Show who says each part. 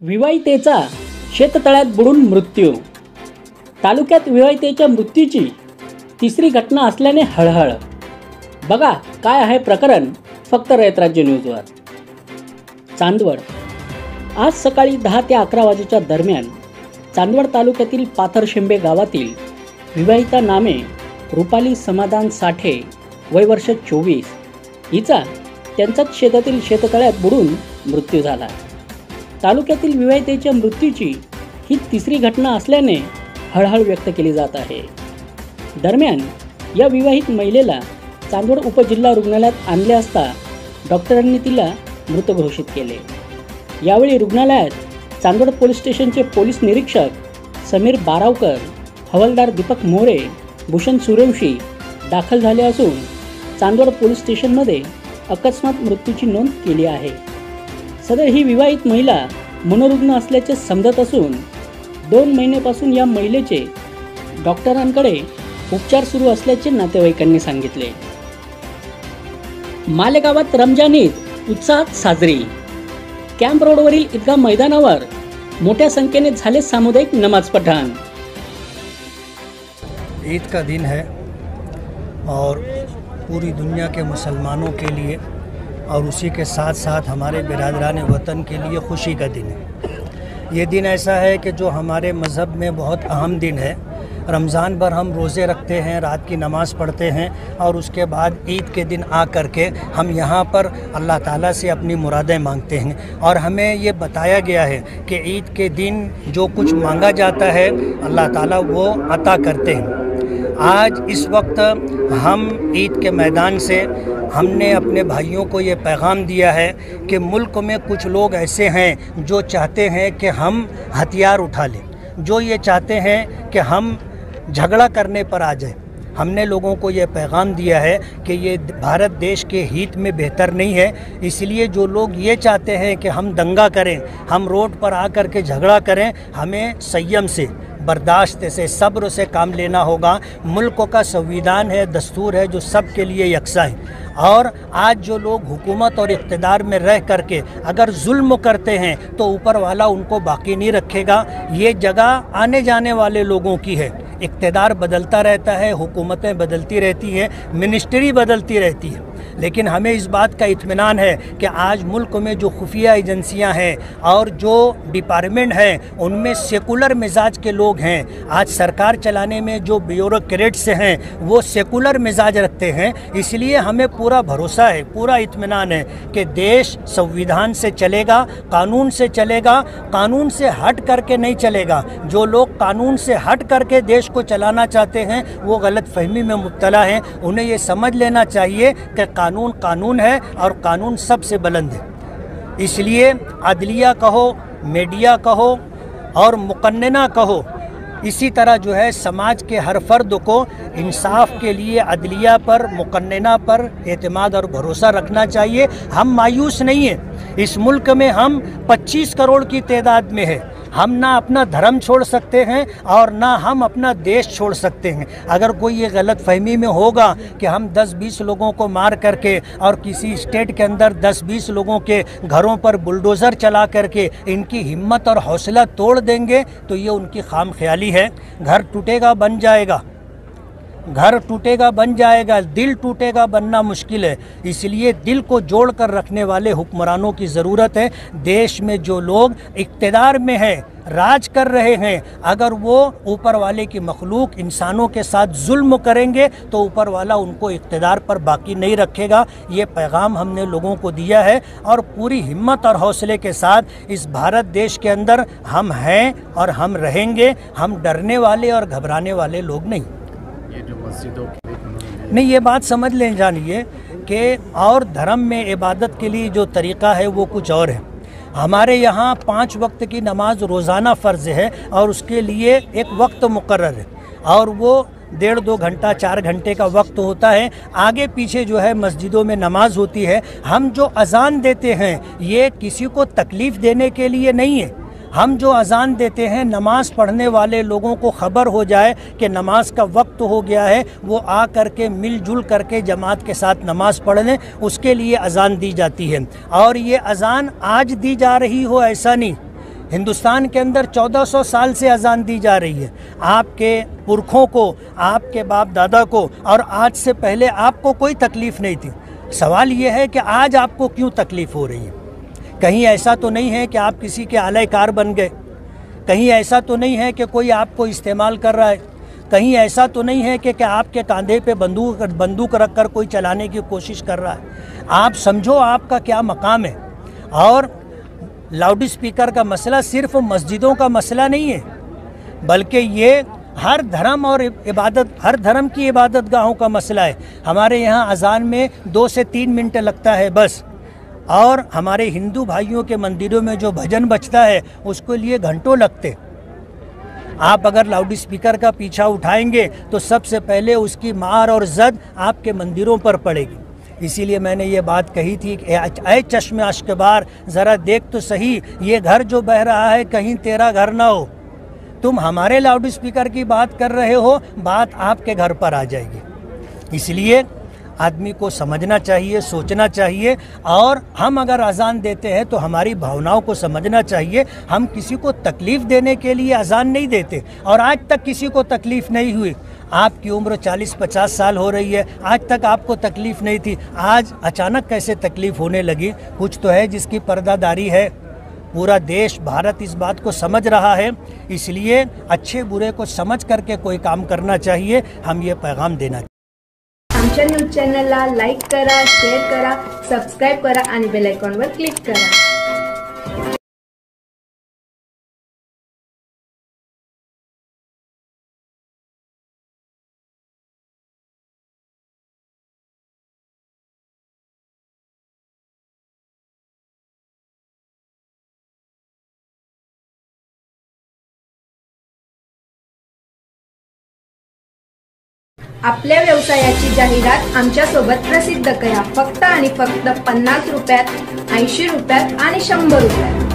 Speaker 1: विवाहितेचा शेततळ्यात बुडून मृत्यू. तालुक्यात विवाहितेच्या मृत्यूची तिसरी घटना असल्याने हळहळ. बघा काय आहे प्रकरण फक्त रयत राज्य न्यूजवर. चांदवड. आज सकाळी 10 ते 11 वाजेच्या दरम्यान चांदवड तालुक्यातील पाथरशेंबे गावातील विवाहिता नामे रुपाली समाधान साठे वय वर्ष 24 हिचा त्यांच्याच शेतातील शेततळ्यात बुडून मृत्यू झाला. तालुक्यातील विवाहितेच्या मृत्यूची ही तिसरी घटना असल्याने हळहळ व्यक्त केली जात आहे. दरम्यान या विवाहित महिलेला चांदवड उपजिल्हा रुग्णालयात आणले असता डॉक्टरांनी तिला मृत घोषित केले. यावेळी रुग्णालयात चांदवड पोलीस स्टेशनचे पोलीस निरीक्षक समीर बारावकर, हवालदार दीपक मोरे, भूषण सूर्यवंशी दाखल झाले असून चांदवड पोलीस स्टेशनमध्ये अकस्मात मृत्यूची नोंद केली आहे. सदर ही विवाहित महिला मनोरुग्ण असल्याचे समजत असून 2 महिन्यापासून या महिलेचे डॉक्टरांकडे उपचार सुरू असल्याचे नातेवाईकांनी सांगितले. मालेगावात रमजान ईद उत्साहात साजरी. कॅम्प रोडवरील ईदगाह मैदानावर मोठ्या संख्येने झाले सामुदायिक नमाज पठण.
Speaker 2: ईद का दिन है और पूरी दुनिया के मुसलमानों के लिए और उसी के साथ साथ हमारे बिरादरान वतन के लिए खुशी का दिन है। ये दिन ऐसा है कि जो हमारे मज़हब में बहुत अहम दिन है। रमज़ान भर हम रोज़े रखते हैं, रात की नमाज़ पढ़ते हैं और उसके बाद ईद के दिन आ कर के हम यहाँ पर अल्लाह ताला से अपनी मुरादें मांगते हैं। और हमें ये बताया गया है कि ईद के दिन जो कुछ मांगा जाता है अल्लाह ताला वो अता करते हैं। आज इस वक्त हम ईद के मैदान से हमने अपने भाइयों को ये पैगाम दिया है कि मुल्क में कुछ लोग ऐसे हैं जो चाहते हैं कि हम हथियार उठा लें, जो ये चाहते हैं कि हम झगड़ा करने पर आ जाए। हमने लोगों को ये पैगाम दिया है कि ये भारत देश के हित में बेहतर नहीं है। इसलिए जो लोग ये चाहते हैं कि हम दंगा करें, हम रोड पर आकर के झगड़ा करें, हमें संयम से, बर्दाश्त से, सब्र से काम लेना होगा। मुल्क का संविधान है, दस्तूर है जो सब के लिए यकसा है। और आज जो लोग हुकूमत और इक़्तिदार में रह करके अगर जुल्म करते हैं तो ऊपर वाला उनको बाकी नहीं रखेगा। ये जगह आने जाने वाले लोगों की है। इक़्तिदार बदलता रहता है, हुकूमतें बदलती रहती हैं, मिनिस्ट्री बदलती रहती है, लेकिन हमें इस बात का इत्मीनान है कि आज मुल्क में जो खुफिया एजेंसियां हैं और जो डिपार्टमेंट हैं उनमें सेकुलर मिजाज के लोग हैं। आज सरकार चलाने में जो ब्यूरोक्रेट्स हैं वो सेकुलर मिजाज रखते हैं। इसलिए हमें पूरा भरोसा है, पूरा इत्मीनान है कि देश संविधान से चलेगा, कानून से चलेगा, कानून से हट करके नहीं चलेगा। जो लोग कानून से हट करके देश को चलाना चाहते हैं वो गलत फहमी में मुब्तला हैं। उन्हें ये समझ लेना चाहिए कि कानून कानून है और कानून सबसे बुलंद है। इसलिए अदलिया कहो, मीडिया कहो और मुक़न्नना कहो, इसी तरह जो है समाज के हर फर्द को इंसाफ के लिए अदलिया पर, मुक़न्नना पर एतमाद और भरोसा रखना चाहिए। हम मायूस नहीं हैं। इस मुल्क में हम 25 करोड़ की तादाद में है। हम ना अपना धर्म छोड़ सकते हैं और ना हम अपना देश छोड़ सकते हैं। अगर कोई ये गलत फहमी में होगा कि हम 10-20 लोगों को मार करके और किसी स्टेट के अंदर 10-20 लोगों के घरों पर बुलडोज़र चला करके इनकी हिम्मत और हौसला तोड़ देंगे तो ये उनकी खाम ख्याली है। घर टूटेगा बन जाएगा, घर टूटेगा बन जाएगा, दिल टूटेगा बनना मुश्किल है। इसलिए दिल को जोड़ कर रखने वाले हुक्मरानों की ज़रूरत है। देश में जो लोग इक़्तिदार में हैं, राज कर रहे हैं, अगर वो ऊपर वाले की मखलूक इंसानों के साथ जुल्म करेंगे तो ऊपर वाला उनको इक़्तिदार पर बाकी नहीं रखेगा। ये पैगाम हमने लोगों को दिया है और पूरी हिम्मत और हौसले के साथ इस भारत देश के अंदर हम हैं और हम रहेंगे। हम डरने वाले और घबराने वाले लोग नहीं।
Speaker 3: ये जो मस्जिदों
Speaker 2: नहीं, ये बात समझ लें जानिए कि और धर्म में इबादत के लिए जो तरीक़ा है वो कुछ और है। हमारे यहाँ 5 वक्त की नमाज रोज़ाना फ़र्ज़ है और उसके लिए एक वक्त मुकर्रर है और वो 1.5-2 घंटा 4 घंटे का वक्त होता है। आगे पीछे जो है मस्जिदों में नमाज होती है। हम जो अज़ान देते हैं ये किसी को तकलीफ़ देने के लिए नहीं है। हम जो अज़ान देते हैं नमाज़ पढ़ने वाले लोगों को ख़बर हो जाए कि नमाज का वक्त हो गया है, वो आ करके मिलजुल करके जमात के साथ नमाज़ पढ़ लें, उसके लिए अज़ान दी जाती है। और ये अज़ान आज दी जा रही हो ऐसा नहीं, हिंदुस्तान के अंदर 1400 साल से अजान दी जा रही है। आपके पुरखों को, आपके बाप दादा को और आज से पहले आपको कोई तकलीफ़ नहीं थी। सवाल ये है कि आज आपको क्यों तकलीफ़ हो रही है? कहीं ऐसा तो नहीं है कि आप किसी के आलयकार बन गए? कहीं ऐसा तो नहीं है कि कोई आपको इस्तेमाल कर रहा है? कहीं ऐसा तो नहीं है कि आपके कंधे पे बंदूक रख कर कोई चलाने की कोशिश कर रहा है? आप समझो आपका क्या मकाम है। और लाउड स्पीकर का मसला सिर्फ मस्जिदों का मसला नहीं है, बल्कि ये हर धर्म और इबादत, हर धर्म की इबादत गाहों का मसला है। हमारे यहाँ अजान में 2 से 3 मिनट लगता है बस, और हमारे हिंदू भाइयों के मंदिरों में जो भजन बजता है उसके लिए घंटों लगते। आप अगर लाउड स्पीकर का पीछा उठाएंगे तो सबसे पहले उसकी मार और जद आपके मंदिरों पर पड़ेगी। इसीलिए मैंने ये बात कही थी कि ऐ चश्मे अश्कबार, ज़रा देख तो सही, ये घर जो बह रहा है कहीं तेरा घर ना हो। तुम हमारे लाउड स्पीकर की बात कर रहे हो, बात आपके घर पर आ जाएगी। इसलिए आदमी को समझना चाहिए, सोचना चाहिए, और हम अगर अजान देते हैं तो हमारी भावनाओं को समझना चाहिए। हम किसी को तकलीफ़ देने के लिए अजान नहीं देते, और आज तक किसी को तकलीफ़ नहीं हुई। आपकी उम्र 40-50 साल हो रही है, आज तक आपको तकलीफ़ नहीं थी, आज अचानक कैसे तकलीफ़ होने लगी? कुछ तो है जिसकी पर्दादारी है। पूरा देश, भारत इस बात को समझ रहा है। इसलिए अच्छे बुरे को समझ करके कोई काम करना चाहिए। हम ये पैगाम देना चाहिए।
Speaker 3: आमच्या न्यूज चॅनलला लाईक करा, शेअर करा, सबस्क्राईब करा आणि बेल आयकॉनवर क्लिक करा। आपल्या व्यवसायाची जाहिरात आमच्यासोबत प्रसिद्ध करा। फक्त आणि फक्त 50 रुपयात, 80 रुपयात आणि 100 रुपयात।